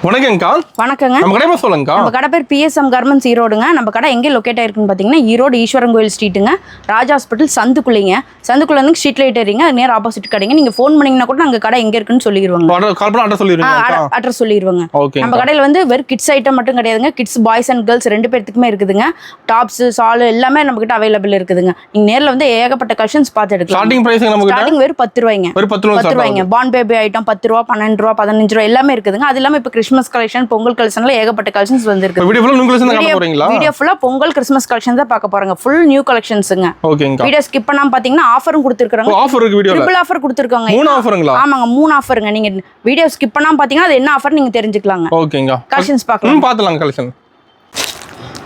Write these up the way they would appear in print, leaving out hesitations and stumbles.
வணக்கங்கக்கா. வணக்கங்க. நம்ம கடை பேர் சொல்லுங்கக்கா. நம்ம கடை பேர் பிஎஸ்எம் கார்மெண்ட்ஸ் ஈரோடுங்க. நம்ம கடை எங்கே லொக்கேட் ஆயிருக்குன்னு பார்த்தீங்கன்னா ஈரோடு ஈஸ்வரன் கோயில் ஸ்ட்ரீட்டுங்க, ராஜா ஹாஸ்பிட்டல் சந்துக்குள்ளைங்க. சந்துக்குள்ள வந்து ஸ்ட்ரீட் லைட் ஏறிங்க, அது நேர் ஆப்போசிட் கடைங்க. நீங்கள் ஃபோன் பண்ணிங்கன்னா கூட நாங்கள் கடை எங்கே இருக்குன்னு சொல்லிடுவாங்க. அட்ரஸ் சொல்லிடுவாங்க. நம்ம கடையில் வந்து வெறும் கிட்ஸ் ஐட்டம் மட்டும் கிடையாதுங்க, கிட்ஸ் பாய்ஸ் அண்ட் கேர்ள்ஸ் ரெண்டு பேர்த்துக்குமே இருக்குதுங்க. டாப்ஸ் சால் எல்லாமே நம்ம கிட்ட அவைலபிள் இருக்குதுங்க. நீங்கள் நேரில் வந்து ஏகப்பட்ட கலெக்ஷன்ஸ் பார்த்து எடுக்கலாம். ஸ்டார்டிங் வெறும் 10 ரூபாய்ங்க. 10 ரூபாய்ங்க. பான் பேபி ஐட்டம் 10 ரூபா, 12 ரூபா, 15 ரூபா எல்லாமே இருக்குதுங்க. அது இல்லாமல் இப்போ கிறிஸ்மஸ் கலெக்ஷன், பொங்கல் கலெக்ஷன்ல ஏகப்பட்ட கலெக்ஷன்ஸ் வந்திருக்கு. வீடியோ ஃபுல்லா பொங்கல் கிறிஸ்மஸ் கலெக்ஷன் தான் பார்க்க போறாங்க. ஃபுல் நியூ கலெக்ஷன்ஸ்ங்க. ஓகேங்க. வீடியோ ஸ்கிப் பண்ணாம பாத்தீங்கன்னா ஆஃபரும் கொடுத்திருக்காங்க. ஆஃபர் இருக்கு வீடியோல. ட்ரிபிள் ஆஃபர் கொடுத்திருக்காங்க. 3 ஆஃபருங்களா? ஆமாங்க, 3 ஆஃபருங்க. நீங்க வீடியோ ஸ்கிப் பண்ணாம பாத்தீங்கன்னா அது என்ன ஆஃபர் நீங்க தெரிஞ்சுக்கலாங்க. ஓகேங்க. கலெக்ஷன்ஸ் பார்க்கலாம். பார்த்தலாம் கலெக்ஷன்.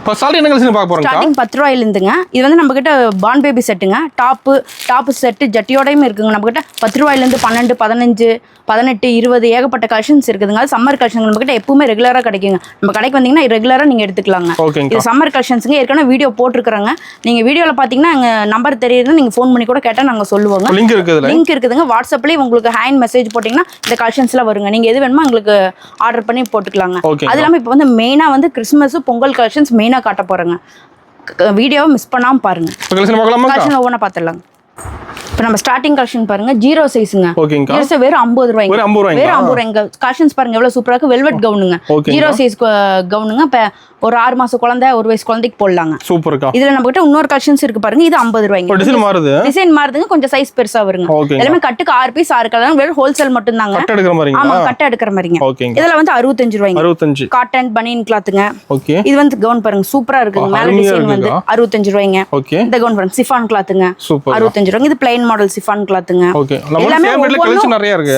இப்போ ஸ்டார்டிங் என்ன கலெக்ஷன் பார்க்க போறோம்? ஸ்டார்டிங் 10 ரூபாயில இருந்துங்க. இது வந்து நம்ம கிட்ட பான் பேபி செட்டுங்க. டாப் செட் ஜட்டியோடையும் இருக்குங்க. நம்ம கிட்ட 10 ரூபாயில இருந்து 12, 15, 18, 20 ஏகப்பட்ட கலெக்ஷன்ஸ் இருக்குதுங்க. அது சம்மர் கலெக்ஷன் நம்ம கிட்ட எப்பவுமே ரெகுலரா கிடைக்குங்க. நம்ம கடைக்கு வந்தீங்கன்னா ரெகுலரா நீங்க எடுத்துக்கலாங்க. இது சம்மர் கலெக்ஷன்ஸ்ங்க. ஏற்கனவே வீடியோ போட்டுருக்காங்க. நீங்க வீடியோல பாத்தீங்கன்னா எங்க நம்பர் தெரியுது, நீங்க ஃபோன் பண்ணி கூட கேட்டா நாங்க சொல்லுவோங்க. லிங்க் இருக்குதுங்க. வாட்ஸ்அப்லயே உங்களுக்கு ஹேண்ட் மெசேஜ் போட்டீங்கன்னா இந்த கலெக்ஷன்ஸ்லாம் வருங்க. நீங்க எது வேணுமோ உங்களுக்கு ஆர்டர் பண்ணி போட்டுக்கலாங்க. அது இல்லாம இப்போ வந்து மெயினா வந்து கிறிஸ்மஸ் பொங்கல் கலெக்ஷன்ஸ் மெயினா காட்ட போறேங்க. வீடியோவை மிஸ் பண்ணாம பாருங்க. கலெக்ஷன் ஒவ்வொன்றா பார்த்துடலாங்க. இப்போ நம்ம ஸ்டார்டிங் கலெக்ஷன் பாருங்க, 0 சைஸ்ங்க. வெறும் 50 ரூபாய்ங்க. வெறும் 50 ரூபாய்ங்க. கலெக்ஷன்ஸ் பாருங்க எவ்வளவு சூப்பரா இருக்கு. வெல்வெட் கவுனுங்க. 0 சைஸ் கவுனுங்க. இப்போ ஒரு 6 மாச குழந்தை, 1 வயசு குழந்தைக்கு போடலாங்க. சூப்பர்க்கா. இதுல நம்ம கிட்ட இன்னொரு கலெக்ஷன்ஸ் இருக்கு பாருங்க. இது 50 ரூபாய்ங்க. டிசைன் மாறுதுங்க, கொஞ்சம் சைஸ் பெருசா வருங்க. எல்லாமே கட்டுக்கு 6 பீஸ் 6 கலர். வெறும் ஹோல்சேல் மட்டும் தாங்க. ஆமா, கட்ட எடுக்கிற மாதிரிங்க. இதுல வந்து 65 ரூபாய்ங்க. காட்டன் பனியன் கிளாத்துங்க. இது வந்து கவுன் பாருங்க சூப்பரா இருக்குங்க. மேல டிசைன் வந்து 65 ரூபாய்ங்க. இந்த கவுன் பாருங்க சிஃபான் கிளாத்துங்க. 65 ரூபாய்ங்க. இது பிளைன் மாடல் சிஃபான் கிளாத்துங்க. எல்லாமே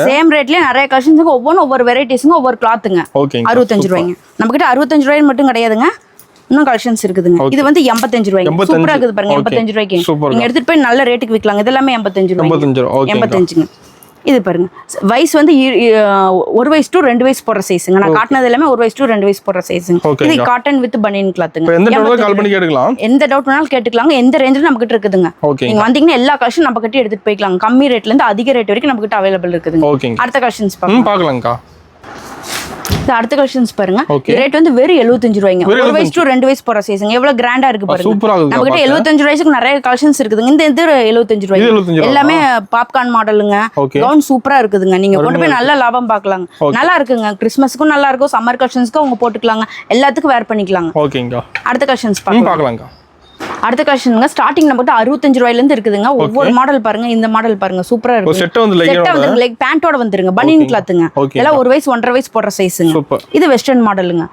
சேம் ரேட்லயே நிறைய கலெக்ஷன்ஸ். ஒவ்வொரு வெரைட்டிஸ்ங்க, ஒவ்வொரு கிளாத்துங்க. 65 ரூபாய்ங்க. நம்ம கிட்ட 65 ரூபாய் மட்டும் கிடையாதுங்க, இன்னும் கலெக்ஷன்ஸ் இருக்குதுங்க. இது வந்து 85 ரூபாய்க்கு சூப்பரா இருக்குது பாருங்க. 85 ரூபாய்க்கு நீங்க எடுத்துட்டு போய் நல்ல ரேட்டுக்கு விற்கலாம். இதெல்லாம் 85 ரூபாய். 85ங்க. இது பாருங்க வயசு வந்து 1 வயசு டு 2 வயசு போடுற சைஸுங்க. நான் காட்டினது எல்லாமே 1 வயசு டு 2 வயசு போடுற சைஸுங்க. இது காட்டன் வித் பனியன் கிளாத்துங்க. எந்த டவுட் வேணாலும் கேட்டுக்கலாங்க. எந்த ரேஞ்சில நம்ம கிட்ட இருக்குதுங்க. நீங்க வந்தீங்கன்னா எல்லா கலெக்ஷன் நம்ம கிட்ட எடுத்துட்டு போய்க்கலாம். கம்மி ரேட்ல இருந்து அதிக ரேட் வரைக்கும் நம்ம கிட்ட அவைலபிள் இருக்குதுங்க. அடுத்த கலெக்ஷன்ஸ் பார்க்கலாம்க்கா. அடுத்த கலெக்ஷன்ஸ் பாருங்க. ரேட் வந்து வெறும் 75 ரூபாய்ங்க. 1 வயசு டு 2 வயசு போற சைஸ்ங்க. எவ்வளவு கிராண்டா இருக்கு பாருங்க. நம்ம கிட்ட 75 ரூபாய்க்கு நிறைய கலெக்ஷன்ஸ் இருக்குதுங்க. இந்த இது 75 ரூபாய். எல்லாமே பாப்கார்ன் மாடலுங்க. கவுன் சூப்பரா இருக்குதுங்க. நீங்க கொண்டு போய் நல்ல லாபம் பார்க்கலாங்க. நல்லா இருக்குங்க. கிறிஸ்மஸ்க்கும் நல்லா இருக்கும், சம்மர் கலெக்ஷன்ஸ்க்கும் அவங்க போட்டுக்கலாங்க. எல்லாத்துக்கும் வேர் பண்ணிக்கலாங்க. அடுத்த கலெக்ஷன்ஸ் பார்க்கலாங்க. அடுத்த கலெக்ஷனுங்க ஸ்டார்டிங் நம்ம கிட்ட 65 ரூபாயில இருந்து இருக்குதுங்க. ஒவ்வொரு மாடல் பாருங்க. இந்த மாடல் பாருங்க சூப்பரா இருக்கு. செட் வந்து லெக் பேண்டோட வந்துருங்க. பனியன் கிளாத்துங்க. இதெல்லாம் 1 வயசு 1.5 வயசு போடுற சைஸுங்க. இது வெஸ்டர்ன் மாடலுங்க.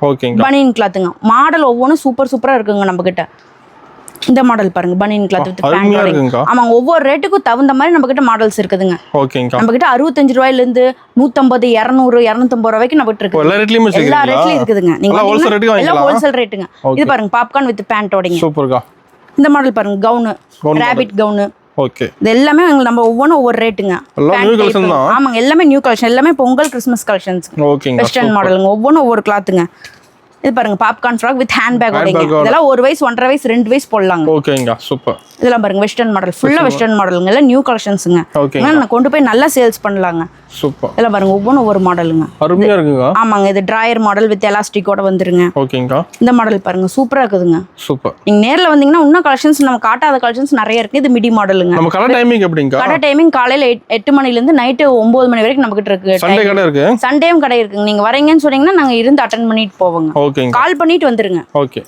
பனியன் கிளாத்துங்க. மாடல் ஒவ்வொன்றும் சூப்பரா இருக்குங்க நம்ம கிட்ட. இந்த மாடல் பாருங்க, பனியன் கிளாத் வித் பேண்ட். ஆமா, ஒவ்வொரு ரேட்டுக்கும் தகுந்த மாதிரி நம்ம கிட்ட மாடல்ஸ் இருக்குதுங்க. நம்ம கிட்ட 65 ரூபாயில இருந்து 150, 200, 250 ரூபாய்க்கு நம்ம கிட்ட இருக்கு. எல்லா ரேட்லயும் இருக்குதுங்க. நீங்க எல்லாம் ஹோல்சேல் ரேட்டுங்க. இது பாருங்க பாப்கார்ன் வித் பேண்டோடங்க. சூப்பர்க்கா. இந்த மாடல் பாருங்க, கவுனு, ராபிட் கவுனு. ஓகே, இது எல்லாமே நம்ம ஒவ்வொரு ரேட்டுங்க. ஆமாங்க, எல்லாமே நியூ கலெக்ஷன். எல்லாமே பொங்கல் கிறிஸ்மஸ் கலெக்ஷன்ஸ். வெஸ்டர்ன் மாடலுங்க. ஒவ்வொரு கிளாத்துங்க. இது பாருங்க popcorn frock with hand bag ஓடங்க. இதெல்லாம் 1 வயசு 1.5 வயசு 2 வயசு போடலாங்க. ஓகேங்க, சூப்பர். இதெல்லாம் பாருங்க வெஸ்டர்ன் மாடல். ஃபுல்லா வெஸ்டர்ன் மாடலுங்க. எல்லாம் நியூ கலெக்ஷன்ஸ்ங்க. நான் கொண்டு போய் நல்லா சேல்ஸ் பண்ணலாங்க. சூப்பர். இதெல்லாம் பாருங்க ஒவ்வொரு மாடலுங்க. அருமையா இருக்குங்க. ஆமாங்க, இது டிராயர் மாடல் வித் எலாஸ்டிக்கோட வந்துருங்க. ஓகேங்க. இந்த மாடல் பாருங்க சூப்பரா இருக்குதுங்க. சூப்பர். நீங்க நேர்ல வந்தீங்கன்னா இன்னும் கலெக்ஷன்ஸ் நம்ம காட்டாத கலெக்ஷன்ஸ் நிறைய இருக்கு. இது மிடி மாடலுங்க. நம்ம கடை டைமிங் எப்படிங்க? கடை டைமிங் காலையில 8 மணில இருந்து நைட் 9 மணி வரைக்கும் நம்ம கிட்ட இருக்கு. சண்டே கடை இருக்கு. சண்டேயும் கடை இருக்குங்க. நீங்க வரீங்கன்னு சொன்னீங்கன்னா நாங்க இருந்து அட்டெண்ட் பண்ணிட்டு போவோங்க. ஓகேங்க. கால் பண்ணிட்டு வந்துருங்க. ஓகே.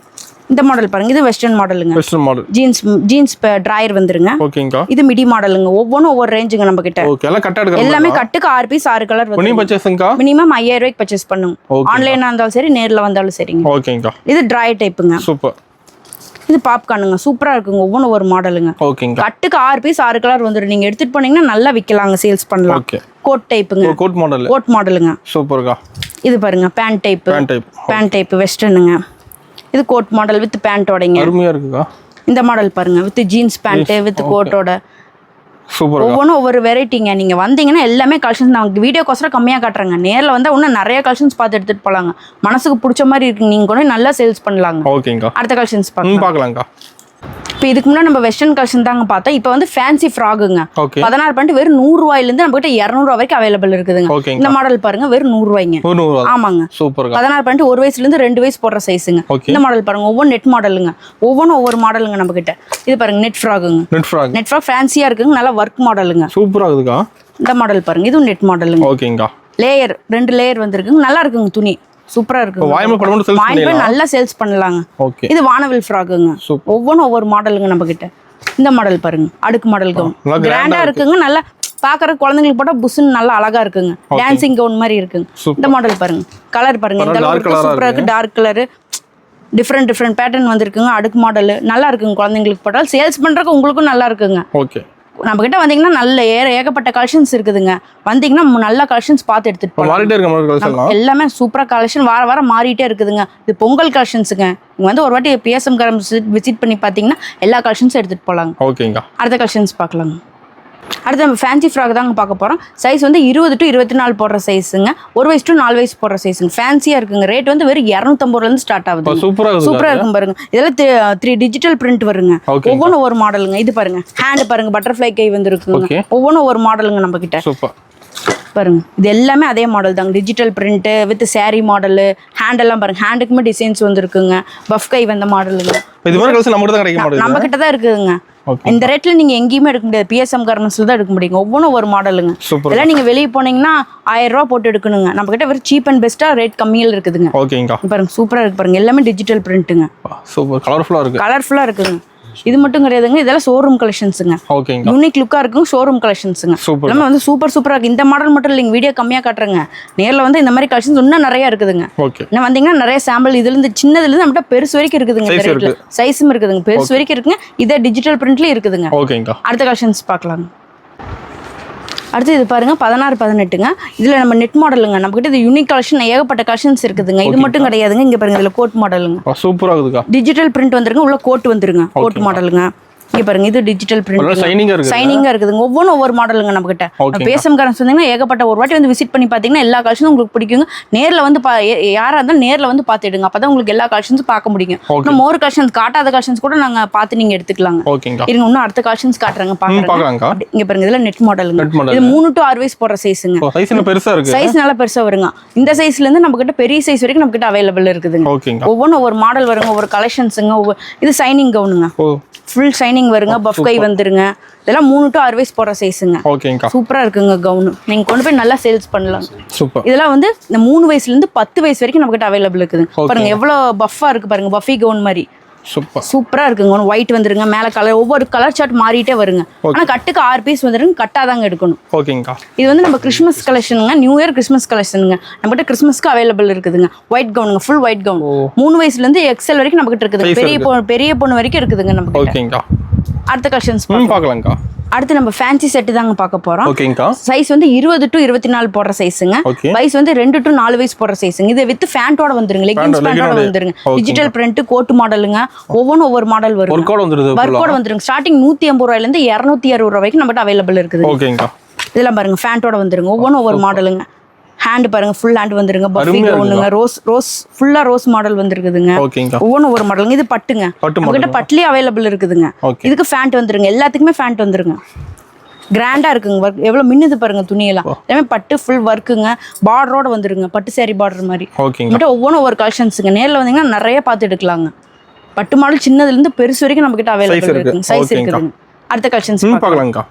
இந்த மாடல் பாருங்க. இது வெஸ்டர்ன் மாடலுங்க. Western model. ஜீன்ஸ் டிராயர் வந்துருங்க. ஓகேங்க. இது மிடி மாடலுங்க. ஒவ்வொரு ரேஞ்சுங்க நம்ம கிட்ட. ஓகே, எல்லாம் கட்ட எடுங்க. எல்லாமே கட்டுக்கு 6 பீஸ் 6 கலர் வந்து. மினிமம் பர்சேஸ்ங்க. மினிமம் 5000 ரூபாய்க்கு பர்சேஸ் பண்ணுங்க. ஆன்லைனா இருந்தாலும் சரி, நேர்ல வந்தாலும் சரிங்க. ஓகேங்க. இது டிராயர் டைப்புங்க. சூப்பர். இது பாப்கார்னுங்க. சூப்பரா இருக்குங்க. ஒவ்வொரு மாடலுங்க. ஓகேங்க. கட்டுக்கு 6 பீஸ் 6 கலர் வந்துரும். நீங்க எடுத்துட்டு போனீங்கன்னா நல்லா விக்கலாங்க, சேல்ஸ் பண்ணலாம். ஓகே. கோட் டைப்புங்க. Coat model. கோட் மாடலுங்க. சூப்பர்க்கா. இது பாருங்க பேண்ட் டைப் வெஸ்டர்னுங்க. இது கோட் மாடல் வித் பேண்டோடங்க. அருமையா இருக்குங்க. இந்த மாடல் பாருங்க வித் ஜீன்ஸ் பேண்ட் வித் கோட்டோட. சூப்பர். ஒவ்வொரு வெரைட்டிங்க. நீங்க வந்தீங்கன்னா எல்லாமே கலெக்ஷன்ஸ் நான் வீடியோக்கோசரம் கம்மியா காட்டுறேங்க. நேர்ல வந்தா இன்னும் நிறைய கலெக்ஷன்ஸ் பார்த்து எடுத்துட்டு போலாங்க. மனசுக்கு பிடிச்ச மாதிரி இருக்கு. நீங்க கூட நல்லா சேல்ஸ் பண்ணலாங்க. ஓகேங்க. அடுத்த கலெக்ஷன்ஸ் பார்க்கலாம்க்கா. இப்போ இதுக்கு முன்னாடி நம்ம வெஸ்டர்ன் கலெக்ஷன் தாங்க பார்த்தோம். இப்போ வந்து ஃபேன்சி ஃப்ராகுங்க. ஓகே 16 பாயிண்ட் வெறும் 100 ரூபாயிலிருந்து நம்ம கிட்ட 200 ரூபாய் வரைக்கும் அவைலபிள் இருக்குதுங்க. ஓகேங்க. இந்த மாடல் பாருங்க வெறும் 100 ரூபாய்ங்க. 100 ரூபாய். ஆமாங்க. சூப்பர்ங்க. 16 பாயிண்ட் 1 வயசுலேருந்து 2 வயசு போடுற சைஸுங்க. ஓகே. இந்த மாடல் பாருங்க ஒவ்வொரு நெட் மாடலுங்க. ஒவ்வொன்றும் ஒவ்வொரு மாடலுங்க நம்ம கிட்ட. இது பாருங்க நெட் ஃப்ராகுங்க. நெட் ஃப்ராக் ஃபேன்சியா இருக்குங்க. நல்லா ஒர்க் மாடலுங்க. சூப்பரா இருக்குதுக்கா. இந்த மாடல் பாருங்க இதுவும் நெட் மாடலுங்க. ஓகேங்கா. லேயர் 2 லேயர் வந்திருக்குங்க. நல்லா இருக்குங்க துணி. சூப்பரா இருக்கு. வாய்ம நல்லா சேல்ஸ் பண்ணலாங்க. ஓகே. இது வானவில் ஃப்ராகுங்க. ஒவ்வொன்றும் ஒவ்வொரு மாடலுங்க நம்ம கிட்ட. இந்த மாடல் பாருங்க அடுக்கு மாடல் கவுன். கிராண்டா இருக்குங்க. நல்லா பாக்குற குழந்தைங்களுக்கு போட்டா புஸ்ன்னு நல்லா அழகா இருக்குங்க. டான்சிங் கவுன் மாதிரி இருக்குங்க. இந்த மாடல் பாருங்க. கலர் பாருங்க இந்த அளவுக்கு சூப்பரா இருக்கு. டார்க் கலர் டிஃப்ரெண்ட் பேட்டர்ன் வந்திருக்குங்க. அடுக்கு மாடல் நல்லா இருக்குங்க. குழந்தைங்களுக்கு போட்டால் சேல்ஸ் பண்றதுக்கு உங்களுக்கும் நல்லா இருக்குங்க. ஓகே. நம்ம கிட்ட வந்தீங்கன்னா நல்ல ஏகப்பட்ட கலெக்ஷன்ஸ் இருக்குதுங்க. வந்தீங்கன்னா நல்ல கலெக்ஷன்ஸ் பார்த்து எடுத்துட்டு போகலாம். எல்லாமே சூப்பரா கலெக்ஷன் வாரம் மாறிட்டே இருக்குதுங்க. இது பொங்கல் கலெக்ஷன்ஸுங்க. நீங்க வந்து ஒரு வாட்டி பிஎஸ்எம் விசிட் பண்ணி பார்த்தீங்கன்னா எல்லா கலெக்ஷன்ஸும் எடுத்துட்டு போகலாங்க. ஓகேங்க. அடுத்த கலெக்ஷன்ஸ் பார்க்கலாங்க. அடுத்து நம்ம ஃபேன்சி ஃப்ராக் தாங்க பார்க்க போகிறோம். சைஸ் வந்து 20 to 24 போடுற சைஸுங்க. 1 வயசு to 4 வயசு போடுற சைஸுங்க. ஃபேன்சியாக இருக்குங்க. ரேட் வந்து வெறும் 250 ரூபாயிலேருந்து ஸ்டார்ட் ஆகுது. சூப்பராக இருக்கும் பாருங்க. இதெல்லாம் 3 டிஜிட்டல் பிரிண்ட் வருங்க. ஒவ்வொன்றும் ஒரு மாடலுங்க. இது பாருங்க ஹேண்ட் பாருங்க பட்டர்ஃப்ளை கை வந்துருக்குங்க. ஒவ்வொன்றும் ஒரு மாடலுங்க நம்ம கிட்ட. பாருங்க இது எல்லாமே அதே மாடல் தாங்க. Digital print with sorry model. Hand எல்லாம் பாருங்க. ஹேண்டுக்குமே டிசைன்ஸ் வந்துருக்குங்க. பஃப் கை வந்த மாடலுங்க. நம்ம கிட்ட தான் இருக்குதுங்க. இந்த ரேட்ல நீங்க எங்கேயுமே எடுக்க முடியாது. பிஎஸ்எம் கார்மெண்ட்ஸ்ல தான் எடுக்க முடியும். ஒவ்வொன்றும் ஒரு மாடலுங்க. இதெல்லாம் நீங்க வெளியே போனீங்கன்னா 1000 ரூபாய் போட்டு எடுக்கணுங்க. நம்ம கிட்ட வெறும் சீப் அண்ட் பெஸ்டா ரேட் கம்மியில் இருக்குதுங்க. பாருங்க சூப்பரா இருக்கு பாருங்க. எல்லாமே டிஜிட்டல் பிரிண்ட்டுங்க. சூப்பர் கலர்ஃபுல்லா இருக்குங்க. இது மட்டும் கிடையாதுங்க. இதெல்லாம் ஷோரூம் கலெக்ஷன்ஸுங்க. யூனிக் லுக்கா இருக்கும். ஷோரூம் கலெக்ஷன்ஸுங்க. நம்ம வந்து சூப்பரா இருக்கு. இந்த மாடல் மட்டும் இல்லைங்க. வீடியோ கம்மியா காட்டுறேங்க. நேர்ல வந்து இந்த மாதிரி கலெக்ஷன்ஸ் இன்னும் நிறைய இருக்குதுங்க. இன்னும் வந்தீங்கன்னா நிறைய சாம்பிள் இதுல இருந்து சின்னதுல இருந்து நம்மகிட்ட பெருசு வரைக்கும் இருக்குதுங்க. சைஸும் இருக்குதுங்க. பெருசு வரைக்கும் இருக்குங்க. இதே டிஜிட்டல் பிரிண்ட்லயும் இருக்குதுங்க. அடுத்த கலெக்ஷன்ஸ் பார்க்கலாம். அடுத்து இது பாருங்க 16, 18ங்க. இதுல நம்ம நெட் மாடலுங்க. நம்ம கிட்ட இது யூனிக் கலெக்ஷன் ஏகப்பட்ட கலெக்ஷன்ஸ் இருக்குதுங்க. இது மட்டும் கிடையாதுங்க. இங்க பாருங்க இதுல கோட் மாடலுங்க. சூப்பரா இருக்குதுக்கா. டிஜிட்டல் பிரிண்ட் வந்துருங்க. உள்ள கோட் வந்துருங்க. கோட் மாடலுங்க. இங்க பாருங்க இது டிஜிட்டல் பிரிண்ட் சைனிங்கா இருக்குதுங்க. ஒவ்வொன்றும் ஒவ்வொரு மாடலுங்க நம்ம கிட்ட. பேசம் காரன்ஸ் வந்தீங்கன்னா ஏகப்பட்ட ஒரு வாட்டி வந்து விசிட் பண்ணி பாத்தீங்கன்னா எல்லா கலெக்ஷனும் உங்களுக்கு பிடிக்குங்க. நேர்ல வந்து யாரா இருந்தாலும் நேர்ல வந்து பாத்துடுங்க. அப்பதான் உங்களுக்கு எல்லா கலெக்ஷன்ஸும் பார்க்க முடியும். இன்னும் மோர் கலெக்ஷன்ஸ் காட்டாத கலெக்ஷன்ஸ் கூட நாங்க பார்த்து நீங்க எடுத்துக்கலாங்க. இருங்க இன்னும் அடுத்த கலெக்ஷன்ஸ் காட்டுறாங்க பாக்குறாங்க. இங்க பாருங்க இதுல நெட் மாடலுங்க. இது 3 to 6 வயசு போடுற சைஸுங்க. சைஸ் நல்லா பெருசா வருங்க. இந்த சைஸ்ல இருந்து நம்ம கிட்ட பெரிய சைஸ் வரைக்கும் நம்ம கிட்ட அவைலபிள் இருக்குதுங்க. ஒவ்வொன்றும் ஒவ்வொரு மாடல் வருங்க. ஒவ்வொரு கலெக்ஷன்ஸுங்க. இது சைனிங் கவுனுங்க. ஃபுல் ஷைனிங் வருங்க. பஃப் கை வந்துருங்க. இதெல்லாம் 3 to 6 வயசு போடுற சைஸுங்க. சூப்பரா இருக்குங்க கவுன். நீங்க கொண்டு போய் நல்லா சேல்ஸ் பண்ணலாம். இதெல்லாம் வந்து இந்த 3 வயசுல இருந்து 10 வயசு வரைக்கும் நம்ம கிட்ட அவைலபிள் இருக்குது. பாருங்க எவ்வளவு பஃபா இருக்கு பாருங்க. பஃபி கவுன் மாதிரி சூப்பரா இருக்குங்க. ஒயிட் வந்துருங்க. மேல கலர் ஒவ்வொரு கலர் சார்ட் மாறிட்டே வருங்க. ஆனா கட்டுக்கு 6 பீஸ் வந்துருங்க. கட்டாதாங்க எடுக்கணும். இது வந்து நம்ம கிறிஸ்மஸ் கலெக்ஷனுங்க. நியூ இயர் கிறிஸ்மஸ் கலெக்ஷனுங்க. நம்ம கிட்ட கிறிஸ்மஸ்க்கு அவைலபிள் இருக்குதுங்க. ஒயிட் கவுனுங்க. ஃபுல் ஒயிட் கவுன் 3 வயசுல இருந்து எக்ஸல் வரைக்கும் நம்ம கிட்ட இருக்குதுங்க. பெரிய பொண்ணு வரைக்கும் இருக்குதுங்க நம்ம கிட்ட. அடுத்த கலெக்ஷன்ஸ் பார்க்கலாம்க்கா. அடுத்து நம்ம ஃபேன்சி செட் தாங்க பார்க்க போறோம். சைஸ் வந்து 20 to 24 போடுற சைஸுங்க. வயசு வந்து 2 to 4 வயசு போடுற சைஸுங்க. இது வித் ஃபேண்டோட வந்துருங்க. லெகின்ஸ் ஃபேண்டோட வந்துருங்க. டிஜிட்டல் பிரிண்ட் கோட் மாடலுங்க. ஒவ்வொன்றும் ஒவ்வொரு மாடல் வரும். ஒர்க்கோட வந்துருங்க. ஸ்டார்டிங் 180 ரூபாயில இருந்து 260 ரூபாய் வரைக்கும் நம்மகிட்ட அவைலபிள் இருக்குது. இதெல்லாம் பாருங்க ஃபேண்டோட வந்துருங்க. ஒவ்வொன்றும் ஒவ்வொரு மாடலுங்க. ஹேண்ட் பாருங்க ஃபுல் ஹேண்ட் வந்துருங்க. பஃபி கவுனுங்க. ரோஸ் ஃபுல்லா ரோஸ் மாடல் வந்துருக்குதுங்க. ஒவ்வொன்றும் ஒரு மாடலுங்க. இது பட்டுங்க. நம்மகிட்ட பட்டுலயே அவைலபிள் இருக்குதுங்க. இதுக்கு ஃபேண்ட் வந்துருங்க. எல்லாத்துக்குமே ஃபேண்ட் வந்துருங்க. கிராண்டா இருக்குங்க. ஒர்க் எவ்வளவு மின்னுது பாருங்க. துணியெல்லாம் எல்லாமே பட்டு ஃபுல் ஒர்க்குங்க. பார்டரோட வந்துருங்க. பட்டு சாரி பார்டர் மாதிரி. நம்மகிட்ட ஒவ்வொன்றும் ஒவ்வொரு கலெக்ஷன்ஸுங்க. நேரில் வந்தீங்கன்னா நிறைய பார்த்து எடுக்கலாங்க. பட்டு மாடல் சின்னதுல இருந்து பெருசு வரைக்கும் நம்ம கிட்ட அவைலபிள் இருக்குங்க. சைஸ் இருக்குதுங்க. அடுத்த கலெக்ஷன்ஸ் பார்க்கலாம்க்கா.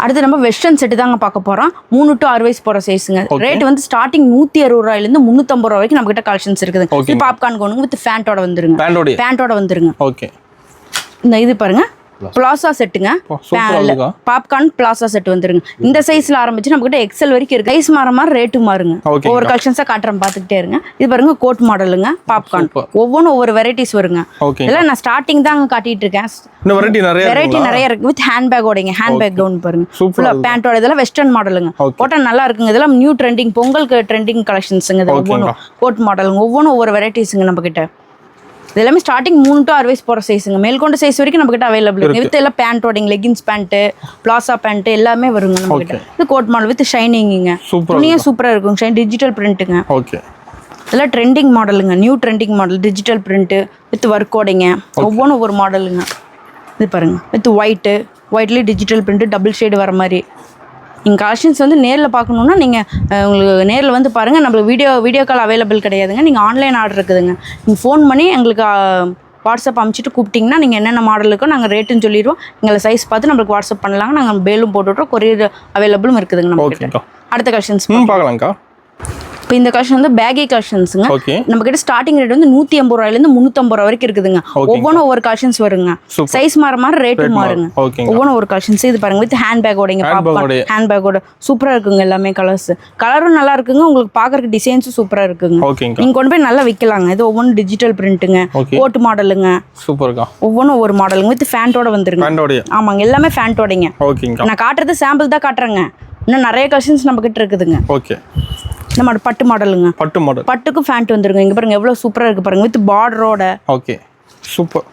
அடுத்து நம்ம வெஸ்டர்ன் செட்டு தாங்க பார்க்க போறோம். 3 to 6 வயசு போற சைஸுங்க. ரேட் வந்து ஸ்டார்டிங் 160 ரூபாயில இருந்து 350 ரூபாய் வரைக்கும் நம்ம கிட்ட கலெக்ஷன்ஸ் இருக்குது. இது பாப்கார்ன் கவுனுங்க வித் ஃபேண்டோட வந்துருங்க. பேண்டோட வந்துருங்க. இந்த இது பாருங்க பிளாசா செட்டுங்க. பாப்கார்ன் பிளாசா செட் வந்துருங்க. இந்த சைஸ்ல ஆரம்பிச்சு நம்ம கிட்ட எக்ஸல் வரைக்கும் இருக்கு. சைஸ் மாற ரேட்டு மாறுங்க. ஒவ்வொரு கலெக்ஷன்ஸா காட்டுறேன் பாத்துக்கிட்டே இருங்க. இது பாருங்க கோட் மாடலுங்க. பாப்கார்ன் ஒவ்வொன்றும் ஒவ்வொரு வெரைட்டிஸ் வருங்க. இதெல்லாம் நான் ஸ்டார்டிங் தாங்க காட்டிட்டு இருக்கேன். வெரைட்டி நிறைய இருக்கு. வித் ஹேண்ட் பேக்கோடங்க. ஹேண்ட் பேக் கவுன் பாருங்க. ஃபுல்லா பேண்டோட. இதெல்லாம் வெஸ்டர்ன் மாடலுங்க. போட்டா நல்லா இருக்குங்க. இதெல்லாம் நியூ ட்ரெண்டிங் பொங்கலுக்கு ட்ரெண்டிங் கலெக்ஷன்ஸுங்க. இது ஒவ்வொன்றும் கோட் மாடலுங்க. ஒவ்வொன்றும் ஒவ்வொரு வெரைட்டிஸுங்க நம்ம கிட்ட. இது எல்லாமே ஸ்டார்டிங் 3 to 6 வயசு போற சைஸுங்க. மேல்கொண்ட சைஸ் வரைக்கும் நம்ம கிட்ட அவைலபிள் இருக்கு. வித் எல்லாம் பேண்டோட லெகின்ஸ் பேண்ட் பிளாசா பேண்ட் எல்லாமே வருங்க நம்ம கிட்ட. இது கோட் மாடல் வித் ஷைனிங்க. துணியும் சூப்பரா இருக்குங்க. டிஜிட்டல் பிரிண்ட்டுங்க. இதெல்லாம் ட்ரெண்டிங் மாடலுங்க. New trending model digital print with ஒர்க்கோடைங்க. ஒவ்வொன்றும் ஒவ்வொரு மாடலுங்க. இது பாருங்க வித் ஒயிட்லேயே டிஜிட்டல் பிரிண்ட் டபுள் ஷேடு வர மாதிரி. நீங்கள் கலெக்ஷன்ஸ் வந்து நேரில் பார்க்கணுன்னா நீங்கள் உங்களுக்கு நேரில் வந்து பாருங்கள். நம்மளுக்கு வீடியோ கால் அவைலபிள் கிடையாதுங்க. நீங்கள் ஆன்லைன் ஆர்டர் இருக்குதுங்க. நீங்கள் ஃபோன் பண்ணி எங்களுக்கு வாட்ஸ்அப் அனுப்பிச்சிட்டு கூப்பிட்டிங்கன்னா நீங்கள் என்னென்ன மாடல் இருக்கோ நாங்கள் ரேட்டுன்னு சொல்லிடுவோம். எங்களை சைஸ் பார்த்து நம்மளுக்கு வாட்ஸ்அப் பண்ணலாங்க. நாங்கள் பேலும் போட்டுவிட்றோம். கொரியர் அவைலபிளும் இருக்குதுங்க நம்ம. அடுத்த கலெக்ஷன்ஸ் பார்க்கலாம்க்கா. இப்போ இந்த கலெக்ஷன் வந்து பேகி கலெக்ஷன்ஸுங்க. நம்ம கிட்ட ஸ்டார்டிங் ரேட் வந்து 150 ரூபாயிலேருந்து 350 ரூபா வரைக்கும் இருக்குதுங்க. ஒவ்வொன்றும் ஒவ்வொரு கலெக்ஷன்ஸ் வருங்க. சைஸ் மாற ரேட்டு மாறுங்க. ஒவ்வொன்றும் ஒரு கலெக்ஷன்ஸ். இது பாருங்க வித் ஹேண்ட் பேக்கோடைங்க. ஹேண்ட் பேக்கோட சூப்பராக இருக்குங்க. எல்லாமே கலரும் நல்லா இருக்குங்க. உங்களுக்கு பார்க்கறதுக்கு டிசைன்ஸும் சூப்பராக இருக்குங்க. நீங்கள் கொண்டு போய் நல்லா விற்கலாங்க. இது ஒவ்வொன்றும் டிஜிட்டல் பிரிண்ட்டுங்க. கோட் மாடலுங்க. சூப்பர்க்கா. ஒவ்வொன்றும் ஒவ்வொரு மாடலுங்க வித் ஃபேண்டோட வந்துருங்க. ஆமாங்க எல்லாமே ஃபேண்டோடைங்க. நான் காட்டுறது சாம்பிள் தான் காட்டுறேங்க. இன்னும் நிறைய கலெக்ஷன்ஸ் நம்ம கிட்ட இருக்குதுங்க. ஓகே. இந்த மாதிரி பட்டு மாடலுங்க. பட்டுக்கு ஃபேண்ட் வந்துருங்க. இங்க பாருங்க எவ்வளவு சூப்பரா இருக்கு பாருங்க வித் பார்டரோட. Okay super.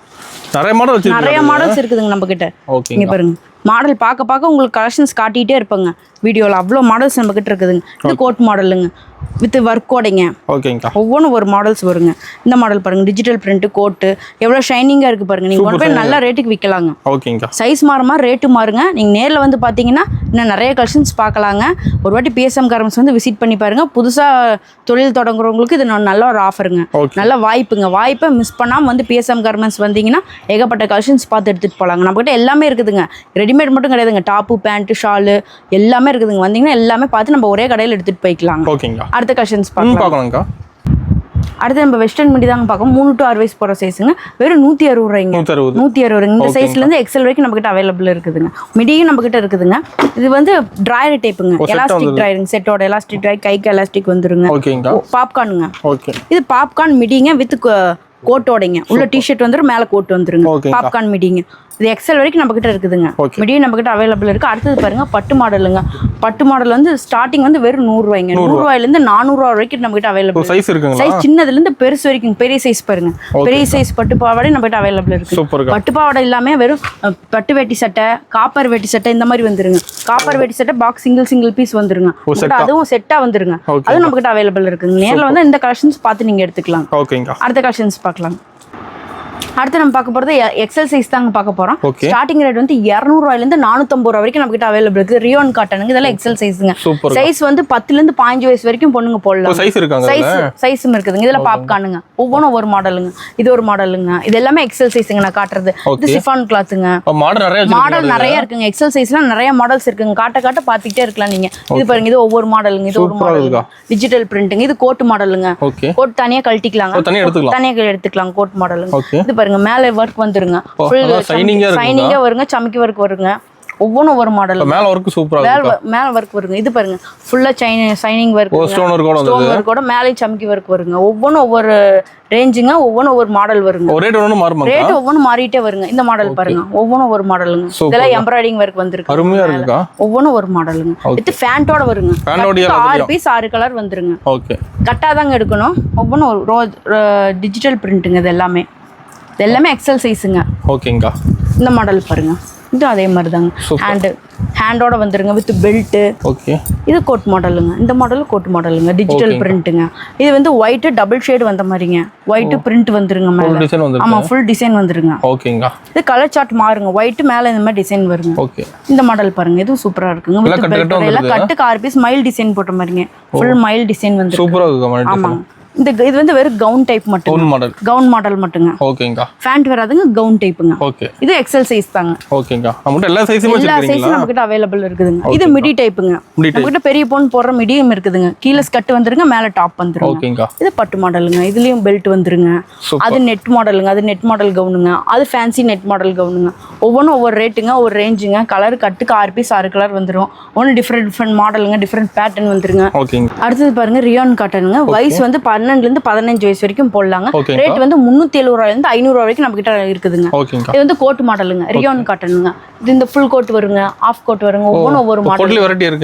நிறைய மாடல்ஸ் இருக்குதுங்க நம்ம கிட்ட. இங்க பாருங்க மாடல் பார்க்க உங்களுக்கு கலெக்ஷன்ஸ் காட்டிகிட்டே இருப்பாங்க வீடியோவில். அவ்வளோ மாடல்ஸ் நம்ம கிட்ட இருக்குதுங்க. இது கோட் மாடலுங்க வித் ஒர்க்கோடைங்க. ஓகேங்கக்கா. ஒவ்வொன்றும் ஒரு மாடல்ஸ் வருங்க. இந்த மாடல் பாருங்க டிஜிட்டல் பிரிண்ட் கோட்டு எவ்வளோ ஷைனிங்காக இருக்குது பாருங்க. நீங்கள் கொண்டு போய் நல்ல ரேட்டுக்கு விற்கலாங்க. ஓகேங்கக்கா. சைஸ் மாறுமா ரேட்டு மாறுங்க. நீங்கள் நேரில் வந்து பார்த்தீங்கன்னா இன்னும் நிறைய கலெக்ஷன்ஸ் பார்க்கலாங்க. ஒரு வாட்டி பிஎஸ்எம் கார்மெண்ட்ஸ் வந்து விசிட் பண்ணி பாருங்க. புதுசாக தொழில் தொடங்குறவங்களுக்கு இது நல்ல ஒரு ஆஃபருங்க. நல்ல வாய்ப்பை மிஸ் பண்ணாமல் வந்து பிஎஸ்எம் கார்மெண்ட்ஸ் வந்தீங்கன்னா ஏகப்பட்ட கலெக்ஷன்ஸ் பார்த்து எடுத்துகிட்டு போகலாங்க. நம்மகிட்ட எல்லாமே இருக்குதுங்க. ரெடிமேட் மட்டும் கிடையாதுங்க. டாப்பு பேண்ட்டு ஷாலு எல்லாமே இருக்குதுங்க. வந்தீங்கன்னா எல்லாமே பார்த்து நம்ம ஒரே கடையில் எடுத்துகிட்டு போய்க்கலாங்க. ஓகேங்க. அடுத்த கலெக்ஷன்ஸ் பார்க்கலாம்க்கா. அடுத்து நம்ம வெஸ்டர்ன் மிடி தாங்க பார்க்கணும். 3 to 6 வயசு போகிற சைஸுங்க. வெறும் 160 ரூபாய்ங்க. 160. இந்த சைஸ்லேருந்து எக்ஸல் வரைக்கும் நம்மகிட்ட அவைலபிள் இருக்குதுங்க. மிடியும் நம்மகிட்ட இருக்குதுங்க. இது வந்து ட்ராயர் டைப்புங்க. எலாஸ்டிக் ட்ராயருங்க. செட்டோட எலாஸ்டிக் ட்ராயர் கைக்கு எலாஸ்டிக் வந்துருங்க. பாப்கார்னுங்க. இது பாப்கார்ன் மிடிங்க வித் கோட்டோடைங்க. உள்ள டிஷர்ட் வந்துடும், மேலே கோட் வந்துருங்க. பாப்கார்ன் மிடிங்க. இது எக்ஸல் வரைக்கும் நம்ம கிட்ட இருக்குதுங்க. மிடியும் நம்ம கிட்ட அவைலபிள் இருக்கு. அடுத்தது பாருங்க பட்டு மாடலுங்க. பட்டு மாடல் வந்து ஸ்டார்டிங் வந்து வெறும் 100 ரூபாய்ங்க. 100 ரூபாயிலேருந்து 400 ரூபா வரைக்கும் நம்ம கிட்ட அவைலபிள். சைஸ் சின்னதுலேருந்து பெருசு வரைக்கும் பெரிய சைஸ் பாருங்க. பெரிய சைஸ் பட்டு பாவாடை நம்ம கிட்ட அவைலபிள் இருக்கு. பட்டு பாவாடை இல்லாம வெறும் பட்டு வேட்டி சட்டை, காப்பர் வேட்டி சட்டை இந்த மாதிரி வந்துருங்க. காப்பர் வேட்டி சட்டை பாக்ஸ் சிங்கிள் பீஸ் வந்துருங்க. அதுவும் செட்டா வந்துருங்க. அதுவும் நம்ம கிட்ட அவைலபிள் இருக்குங்க. நேரில் வந்து இந்த கலெக்ஷன்ஸ் பார்த்து நீங்க எடுத்துக்கலாம். அடுத்த கலெக்ஷன்ஸ் பார்க்கலாம். அடுத்து நம்ம பார்க்க போகிறது எக்ஸல் சைஸ் தாங்க பார்க்க போகிறோம். ஸ்டார்டிங் ரேட் வந்து 200 ரூபாயிலேருந்து 450 ரூபா வரைக்கும் நம்ம கிட்ட அவைலபிள் இருக்குது. ரியோன் காட்டனுங்க. இதெல்லாம் எக்ஸல் சைஸுங்க. சைஸ் வந்து 10லேருந்து 15 வயசு வரைக்கும் பொண்ணுங்க போடலாம். சைஸும் இருக்குதுங்க. இதில் பாப்கார்னுங்க. ஒவ்வொன்றும் ஒரு மாடலுங்க. இது ஒரு மாடலுங்க. இது எல்லாமே எக்ஸல் சைஸுங்க. நான் காட்டுறது இது சிஃபான் கிளாத்துங்க. மாடல் நிறைய இருக்குங்க. எக்ஸல் சைஸ்லாம் நிறைய மாடல்ஸ் இருக்குங்க. காட்ட பார்த்துக்கிட்டே இருக்கலாம் நீங்க. இது பாருங்க இது ஒவ்வொரு மாடலுங்க. இது ஒரு மாடலுங்க டிஜிட்டல் பிரிண்ட்டுங்க. இது கோட் மாடலுங்க. கோட் தனியாக கழட்டிக்கலாங்க. தனியாக எடுத்துக்கலாம் கோட் மாடலுங்க. இது பாருங்க மேலே ஒர்க் வந்துருங்க. ஃபுல் ஷைனிங்கா வருங்க. சமக்கி ஒர்க் வருங்க. ஒவ்வொன்றும் ஒரு மாடல். மேல ஒர்க் சூப்பரா இருக்கு. மேல ஒர்க் வருங்க. இது பாருங்க ஃபுல்லா ஷைனிங் ஒர்க். ஸ்டோன் ஒர்க்கோட மேலே சமக்கி ஒர்க் வருங்க. ஒவ்வொன்றும் ஒவ்வொரு ரேஞ்சுங்க. ஒவ்வொன்றும் ஒவ்வொரு மாடல் வருங்க. ரேட் ஒவ்வொன்றும் மாறிட்டே வருங்க. இந்த மாடல் பாருங்க. ஒவ்வொன்றும் ஒரு மாடலுங்க. இதெல்லாம் எம்ப்ராய்டிங் ஒர்க் வந்திருக்கு. அருமையா இருக்குங்க. ஒவ்வொன்றும் ஒரு மாடலுங்க. வித் ஃபேண்டோட வருங்க. 6 பீஸ் 6 கலர் வந்துருங்க. ஓகே. கட்டாதாங்க எடுக்கணும். ஒவ்வொன்றும் ஒரு டிஜிட்டல் பிரிண்ட்டுங்க. இது எல்லாமே எக்ஸல் சைஸுங்க. ஓகேங்கா. இந்த மாடல் பாருங்க. இது அதே மாதிரி தாங்க. ஹேண்டோட வந்துருங்க வித் பெல்ட்டு. ஓகே. இது கோட் மாடலுங்க. இந்த மாடல் கோட் மாடலுங்க. டிஜிட்டல் பிரிண்ட்டுங்க. இது வந்து ஒயிட் டபுள் ஷேட் வந்த மாதிரிங்க. ஒயிட் பிரிண்ட் வந்துருங்க மேல. ஆமா ஃபுல் டிசைன் வந்துருங்க. ஓகேங்க. இது கலர் சார்ட் மாறுங்க. ஒயிட் மேல இந்த மாதிரி டிசைன் வருங்க. ஓகே. இந்த மாடல் பாருங்க. இதுவும் சூப்பரா இருக்குங்க. எல்லாம் கட்டுக்கு 6 பீஸ் மைல் டிசைன் போட்ட மாதிரிங்க. ஃபுல் மைல் டிசைன் வந்து சூப்பரா இருக்கு. ஆமாங்க. இது வந்து வெறும் கவுன் டைப் மட்டும். கவுன் மாடல் மட்டுங்க. ஓகேங்கா. ஃபேண்ட் வராதுங்க. கவுன் டைப்புங்க. ஓகே. இது எக்ஸல் சைஸ் தாங்க. ஓகேங்கா. நம்மகிட்ட எல்லா சைஸுமே வச்சிருக்கீங்களா? எல்லா சைஸும் நம்மகிட்ட அவைலபிள் இருக்குதுங்க. இது மிடி டைப்புங்க. நம்மகிட்ட பெரிய பொண்ணு போடுற மிடியும் இருக்குதுங்க. கீழ ஸ்கர்ட் வந்துருங்க, மேல டாப் வந்துருங்க. ஓகேங்கா. இது பட்டு மாடலுங்க. இதுலயும் பெல்ட் வந்துருங்க. அது நெட் மாடலுங்க. அது நெட் மாடல் கவுனுங்க. அது ஃபேன்சி நெட் மாடல் கவுனுங்க. ஒவ்வொன்றும் ஒவ்வொரு ரேட்டுங்க, ஒரு ரேஞ்சுங்க. கலர் கட்டுக்கு 6 பீஸ் 6 கலர் வந்துரும். ஒன்று டிஃப்ரெண்ட் மாடலுங்க. டிஃப்ரெண்ட் பேட்டர்ன் வந்துருங்க. ஓகேங்க. அடுத்தது பாருங்க ரியான் காட்டனுங்க. வயசு வந்து 12லேருந்து 15 வயசு வரைக்கும் போடலாங்க. ரேட் வந்து 370 ரூபாயிலேருந்து 500 ரூபா வரைக்கும் நம்ம கிட்ட இருக்குதுங்க. இது வந்து கோட் மாடலுங்க. ரியான் காட்டனுங்க. இது இந்த ஃபுல் கோட் வருங்க, ஆஃப் கோட் வருங்க. ஒவ்வொன்றும் ஒவ்வொரு மாடல்.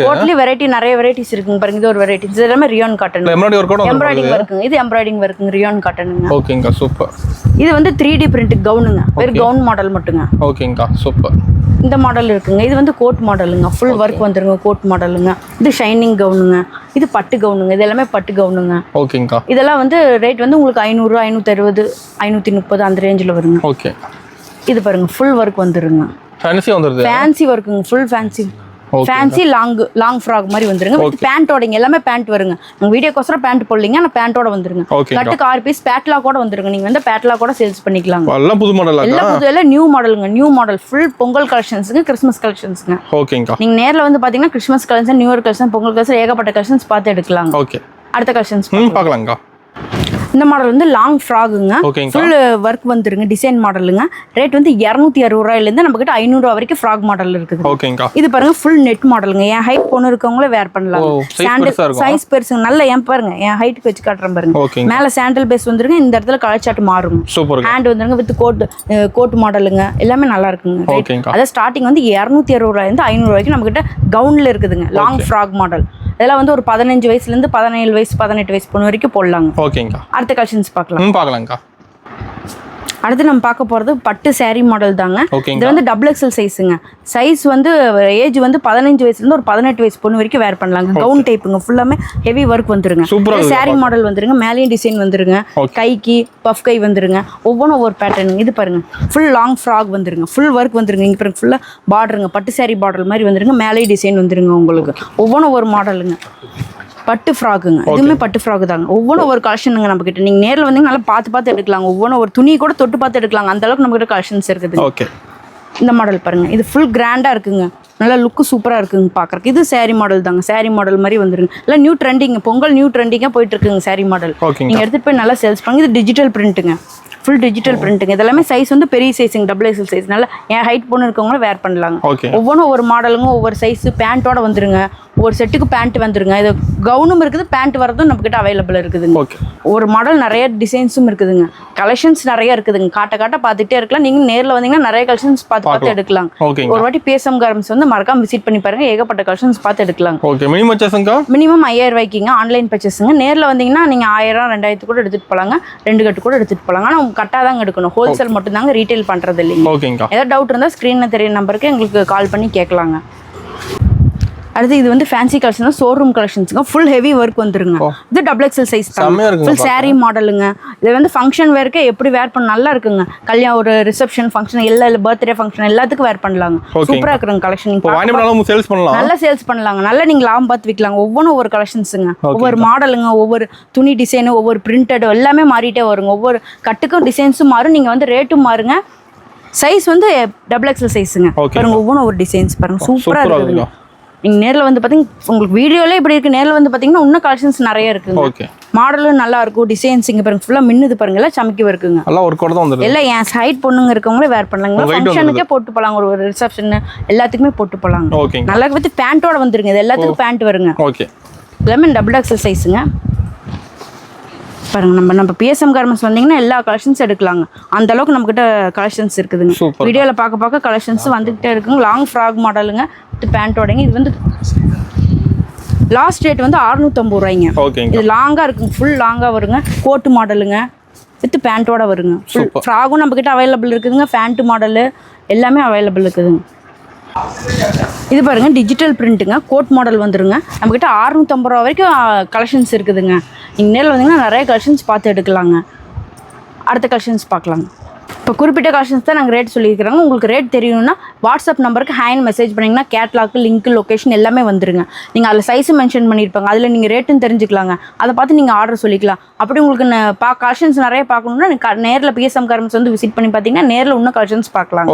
கோட்லி வெரைட்டி நிறைய வெரைட்டிஸ் இருக்குங்க. பாருங்க இது ஒரு வெரைட்டி. இது எல்லாமே ரியான் காட்டன். எம்ப்ராய்டிங் வருக்குங்க. இது எம்ப்ராய்டிங் வருக்குங்க. ரியான் காட்டனுங்க. ஓகேங்க. சூப்பர். இது வந்து 3D பிரிண்ட் கவுனுங்க. வெறும் கவுன் மாடல் மட்டுங்க. ஓகேங்க. சூப்பர். இந்த மாடல் இருக்குங்க. இது வந்து கோட் மாடலுங்க. ஃபுல் ஒர்க் வந்துருங்க. கோட் மாடலுங்க. இது ஷைனிங் கவுனுங்க. இது பட்டு கவுனுங்க. இது எல்லாமே பட்டு கவுனுங்க. ஓகேங்கா. இதெல்லாம் வந்து ரேட் வந்து உங்களுக்கு 500, 560, 530 அந்த ரேஞ்சில் வருங்க. ஓகே. இது பாருங்க ஃபுல் ஒர்க் வந்துருங்க. ஃபேன்சி வந்துருது. ஃபேன்சி ஒர்க்குங்க, full fancy. Fancy long frock மாதிரி வந்துருங்க. பேண்டோடங்க எல்லாமே பேண்ட் வருங்க. உங்க வீடியோக்கோசரம் பேண்ட் போடலீங்க, ஆனா பேண்டோட வந்துருங்க. கட்டுக்கு 6 பீஸ் பேட்லா கூட வந்துருங்க. நீங்க வந்து பேட்லா கூட சேல்ஸ் பண்ணிக்கலாம். எல்லாம் புது மாடல். எல்லாம் நியூ மாடலுங்க. நியூ மாடல் ஃபுல் பொங்கல் கலெக்ஷன்ஸ்ங்க, கிறிஸ்மஸ் கலெக்ஷன்ஸ்ங்க. ஓகேங்கா. நீங்க நேர்ல வந்து பாத்தீங்கன்னா Christmas collection, new year collection, Pongal collection ஏகப்பட்ட கலெக்ஷன்ஸ் பார்த்து எடுக்கலாம். ஓகே. அடுத்த கலெக்ஷன்ஸ் பார்க்கலாம்க்கா. இந்த மாடல் வந்து லாங் ஃப்ராகுங்க, ஃபுல் ஒர்க் வந்துருங்க. டிசைன் மாடலுங்க. ரேட் வந்து 260 ரூபாயிலேருந்து நம்ம கிட்ட 500 ரூபா வரைக்கும் ஃப்ராக் மாடல் இருக்குது. ஓகேங்கா. இது பாருங்க ஃபுல் நெட் மாடலுங்க. என் ஹைட் பொண்ணு இருக்கவங்களே வேர் பண்ணலாம். சாண்டல் சைஸ் பெருசுங்க. நல்ல ஏன் பாருங்க, என் ஹைட்டுக்கு வச்சு காட்டுறேன் பாருங்க. மேல சாண்டல் பேஸ் வந்துருங்க. இந்த இடத்துல கலர் சாட் மாறும். ஹேண்ட் வந்துருங்க வித் கோட் மாடலுங்க. எல்லாமே நல்லா இருக்குங்க. அதாவது ஸ்டார்டிங் வந்து 260 ரூபாயிலேருந்து 500 வரைக்கும் நம்ம கிட்ட கவுன்ல இருக்குதுங்க. Long frock model. இதெல்லாம் வந்து ஒரு 15 வயசுலேருந்து 17 வயசு 18 வயசு பொண்ணு வரைக்கும் போடலாங்க. ஓகேங்கா. அடுத்த கலெக்ஷன்ஸ் பார்க்கலாம்க்கா. அடுத்து நம்ம பார்க்க போகிறது பட்டு saree மாடல் தாங்க. இது வந்து XXL சைஸுங்க. சைஸ் வந்து ஏஜ் வந்து 15 வயசுலேருந்து ஒரு 18 வயசு பொண்ணு வரைக்கும் வேர் பண்ணலாங்க. கவுன் டைப்புங்க. ஃபுல்லாமே ஹெவி ஒர்க் வந்துருங்க. saree மாடல் வந்துருங்க. மேலேயும் டிசைன் வந்துருங்க. கைக்கு பஃப் கை வந்துருங்க. ஒவ்வொன்றும் ஒவ்வொரு பேட்டர்னுங்க. இது பாருங்க ஃபுல் லாங் ஃப்ராக் வந்துருங்க. ஃபுல் ஒர்க் வந்துருங்க. இங்கே பாருங்க ஃபுல்லாக பார்டருங்க. பட்டு saree பார்டர் மாதிரி வந்துருங்க. மேலேயும் டிசைன் வந்துருங்க. உங்களுக்கு ஒவ்வொன்றும் ஒரு மாடலுங்க. பட்டு ஃப்ராக்குங்க. இதுவுமே பட்டு ஃப்ராக் தாங்க. ஒவ்வொன்றும் ஒரு கலெக்ஷனுங்க நம்ம கிட்ட. நீங்க நேரில் வந்து நல்லா பார்த்து எடுக்கலாம். ஒவ்வொன்றும் ஒரு துணி கூட தொட்டு பார்த்து எடுக்கலாம். அந்த அளவுக்கு நம்ம கிட்ட கலெக்ஷன்ஸ் இருக்குது. ஓகே. இந்த மாடல் பாருங்க. இது ஃபுல் கிராண்டா இருக்குங்க. நல்லா லுக்கு சூப்பரா இருக்குங்க பாக்குறதுக்கு. இது saree மாடல் தாங்க. saree மாடல் மாதிரி வந்துருங்க. இல்லை நியூ ட்ரெண்டிங், பொங்கல் நியூ ட்ரெண்டிங்கா போயிட்டு இருக்குங்க saree மாடல். நீங்க எடுத்துட்டு போய் நல்லா சேல்ஸ் பண்ணுங்க. இது டிஜிட்டல் பிரிண்ட்டுங்க. ஃபுல் டிஜிட்டல் பிரிண்ட்டுங்க. இதெல்லாமே சைஸ் வந்து பெரிய சைஸுங்க. XXL size. நல்லா என் ஹைட் பொண்ணு இருக்கவங்களும் வேர் பண்ணலாங்க. ஒவ்வொன்றும் ஒரு மாடலுங்க, ஒவ்வொரு சைஸ். பேண்ட்டோட வந்துருங்க. ஒரு செட்டுக்கு பேண்ட் வந்துருங்க. இது கவுனும் இருக்குது, பேண்ட் வரதும் நம்ம கிட்ட அவைலபிள் இருக்குதுங்க. ஒரு மாடல் நிறைய டிசைன்ஸும் இருக்குதுங்க. கலெக்ஷன்ஸ் நிறைய இருக்குதுங்க. காட்ட பார்த்துட்டே இருக்கலாம். நீங்க நேரில் வந்தீங்கன்னா நிறைய கலெக்ஷன்ஸ் பார்த்து எடுக்கலாம். ஒரு வாட்டி PSM கார்மெண்ட்ஸ் வந்து மறக்காம விசிட் பண்ணி பாருங்க. ஏகப்பட்ட கலெக்ஷன்ஸ் பார்த்து எடுக்கலாம். மினிமம் 5000 ரூபாய்க்குங்க ஆன்லைன் பர்ச்சேஸுங்க. நேரில் வந்தீங்கன்னா நீங்க 1000 2000 கூட எடுத்துட்டு போலாங்க. 2 கட்டு கூட எடுத்துட்டு போலாங்க. ஆனால் கட்டாதாங்க எடுக்கணும். ஹோல்சேல் மட்டும் தாங்க, ரீட்டைல் பண்றது இல்லைங்க. ஏதாவது டவுட் இருந்தால் ஸ்க்ரீன்ல தெரிய நம்பருக்கு எங்களுக்கு கால் பண்ணி கேட்கலாங்க. அடுத்து இது வந்து ஃபேன்சி கலெக்ஷன், ஷோரூம் கலெக்ஷன்ஸுங்க. ஃபுல் ஹெவி ஒர்க் வந்துருங்க. இது XXL சைஸ் தான். ஃபுல் saree மாடலுங்க. இது வந்து ஃபங்க்ஷன் வேர்க்கு எப்படி வேர் பண்ண நல்லா இருக்குங்க. கல்யாணம், ஒரு ரிசப்ஷன் ஃபங்க்ஷன், எல்லா பர்த்டே ஃபங்க்ஷன் எல்லாத்துக்கும் வேர் பண்ணலாங்க. சூப்பரா இருக்குங்க கலெக்ஷன். நல்லா சேல்ஸ் பண்ணலாங்க. நல்லா நீங்க லாபம் பார்த்து விற்கலாங்க. ஒவ்வொன்றும் ஒவ்வொரு கலெக்ஷன்ஸுங்க. ஒவ்வொரு மாடலுங்க, ஒவ்வொரு துணி டிசைனு, ஒவ்வொரு பிரிண்டட் எல்லாமே மாறிட்டே வருங்க. ஒவ்வொரு கட்டுக்கும் டிசைன்ஸும் மாறும். நீங்க வந்து ரேட்டும் மாறுங்க. சைஸ் வந்து XXL சைஸுங்க. பாருங்க ஒவ்வொன்றும் ஒரு டிசைன்ஸ் பாருங்க. சூப்பரா இருக்குங்க. நீங்கள் நேரில் வந்து பார்த்தீங்கன்னா உங்களுக்கு வீடியோலே இப்படி இருக்குது. நேரில் வந்து பார்த்தீங்கன்னா இன்னும் கலெக்ஷன்ஸ் நிறைய இருக்குங்க. மாடலும் நல்லா இருக்கும். டிசைன்ஸ் இங்கே பாருங்க ஃபுல்லாக மின்னுது பாருங்க. எல்லாம் சமைக்க இருக்குங்க. எல்லாம் என் சைட் பொண்ணுங்க இருக்கவங்களே வேர் பண்ணலாங்க. ஃபங்க்ஷனுக்கே போட்டு போகலாங்க. ஒரு ரிசப்ஷன் எல்லாத்துக்குமே போட்டு போகலாங்க. நல்லா பற்றி பேண்ட்டோட வந்துருங்க. இது எல்லாத்துக்கும் பேண்ட் வருங்க. எல்லாமே XXL சைஸுங்க. பாருங்க நம்ம PSM கார்மெண்ட்ஸ் வந்தீங்கன்னா எல்லா கலெக்ஷன்ஸ் எடுக்கலாங்க. அந்த அளவுக்கு நம்ம கிட்ட கலெக்ஷன்ஸ் இருக்குதுங்க. வீடியோவில் பார்க்க கலெக்ஷன்ஸ் வந்துகிட்டே இருக்குங்க. லாங் ஃப்ராக் மாடலுங்க. பேண்டோடங்க. இது வந்து லாஸ்ட் ரேட் வந்து 650 ரூபாய்ங்க. இது லாங்கா இருக்குங்க. ஃபுல் லாங்கா வருங்க. கோட்டு மாடலுங்க வித் பேண்டோட வருங்க. ஃப்ராகும் நம்ம கிட்ட அவைலபிள் இருக்குதுங்க. பேண்ட் மாடலு எல்லாமே அவைலபிள் இருக்குதுங்க. இது பாருங்க டிஜிட்டல் பிரிண்ட்டுங்க. கோட் மாடல் வந்துருங்க. நம்மக்கிட்ட 650 ரூபா வரைக்கும் கலெக்ஷன்ஸ் இருக்குதுங்க. நீங்கள் நேரில் வந்தீங்கன்னா நிறைய கலெக்ஷன்ஸ் பார்த்து எடுக்கலாங்க. அடுத்த கலெக்ஷன்ஸ் பார்க்கலாங்க. இப்போ குறிப்பிட்ட கலெக்ஷன்ஸ் தான் நாங்கள் ரேட் சொல்லியிருக்கிறாங்க. உங்களுக்கு ரேட் தெரியணும்னா வாட்ஸ்அப் நம்பருக்கு ஹேண்ட் மெசேஜ் பண்ணிங்கன்னா கேட்லாக்கு லிங்க் லொக்கேஷன் எல்லாமே வந்துருங்க. நீங்கள் அதில் சைஸும் மென்ஷன் பண்ணியிருப்பாங்க. அதில் நீங்கள் ரேட்டும் தெரிஞ்சுக்கலாங்க. அதை பார்த்து நீங்கள் ஆர்டர் சொல்லிக்கலாம். அப்படி உங்களுக்கு கலெக்ஷன்ஸ் நிறைய பார்க்கணும்னா நீங்கள் நேரில் PSM கார்மெண்ட்ஸ் வந்து விசிட் பண்ணி பார்த்தீங்கன்னா நேரில் இன்னும் கலெக்ஷன்ஸ் பார்க்கலாம்.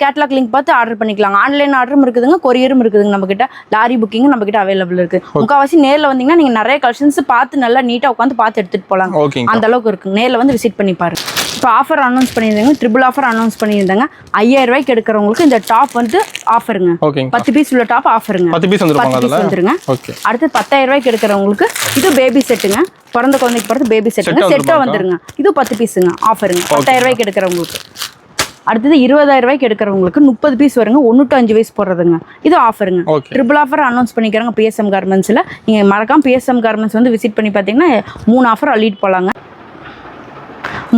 கேட்லாக் லிங்க் பார்த்து ஆர்டர் பண்ணிக்கலாம். ஆன்லைன் ஆர்டரும் இருக்குதுங்க, கொரியரும் இருக்குதுங்க. நம்மக்கிட்ட லாரி புக்கிங் நம்மக்கிட்ட அவைலபிள் இருக்குது. முக்கால்வாசி நேரில் வந்தீங்கன்னா நீங்கள் நிறைய கலெக்ஷன்ஸ் பார்த்து நல்லா நீட்டாக உட்காந்து பார்த்து எடுத்துகிட்டு போகலாம். அந்த அளவுக்கு இருக்குங்க. நேரில் வந்து விசிட் பண்ணி பாருங்க. இப்போ ஆஃபர் அனௌன்ஸ் பண்ணியிருந்தாங்க. ட்ரிபிள் ஆஃபர் அனௌன்ஸ் பண்ணியிருந்தாங்க. 5000 ரூபாய்க்கு எடுக்கிறவங்களுக்கு இந்த டாப் வந்து ஆஃபருங்க. 10 பீஸ் உள்ள டாப் ஆஃபருங்க. 10 பீஸ் வந்துருங்க. அடுத்து 10000 ரூபாய்க்கு எடுக்கிறவங்களுக்கு இது பேபி செட்டுங்க. பிறந்த குழந்தைக்கு பிறகு பேபி செட்டுங்க. செட்டாக வந்துருங்க. இது 10 பீஸுங்க ஆஃபருங்க. 10000 ரூபாய்க்கு எடுக்கிறவங்களுக்கு. அடுத்தது 20000 ரூபாய்க்கு எடுக்கிறவங்களுக்கு 30 பீஸ் வருங்க. 1 to 5 வயசு போடுறதுங்க. இது ஆஃபருங்க. ட்ரிபிள் ஆஃபர் அனௌன்ஸ் பண்ணிக்கிறாங்க PSM கார்மெண்ட்ஸில். நீங்கள் மறக்காம PSM கார்மெண்ட்ஸ் வந்து விசிட் பண்ணி பார்த்தீங்கன்னா 3 ஆஃபர் அள்ளிட்டு போகலாங்க.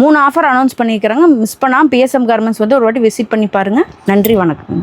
3 ஆஃபர் அனௌன்ஸ் பண்ணியிருக்கிறாங்க. மிஸ் பண்ணாமல் PSM கார்மெண்ட்ஸ் வந்து ஒரு வாட்டி விசிட் பண்ணி பாருங்கள். நன்றி, வணக்கம்.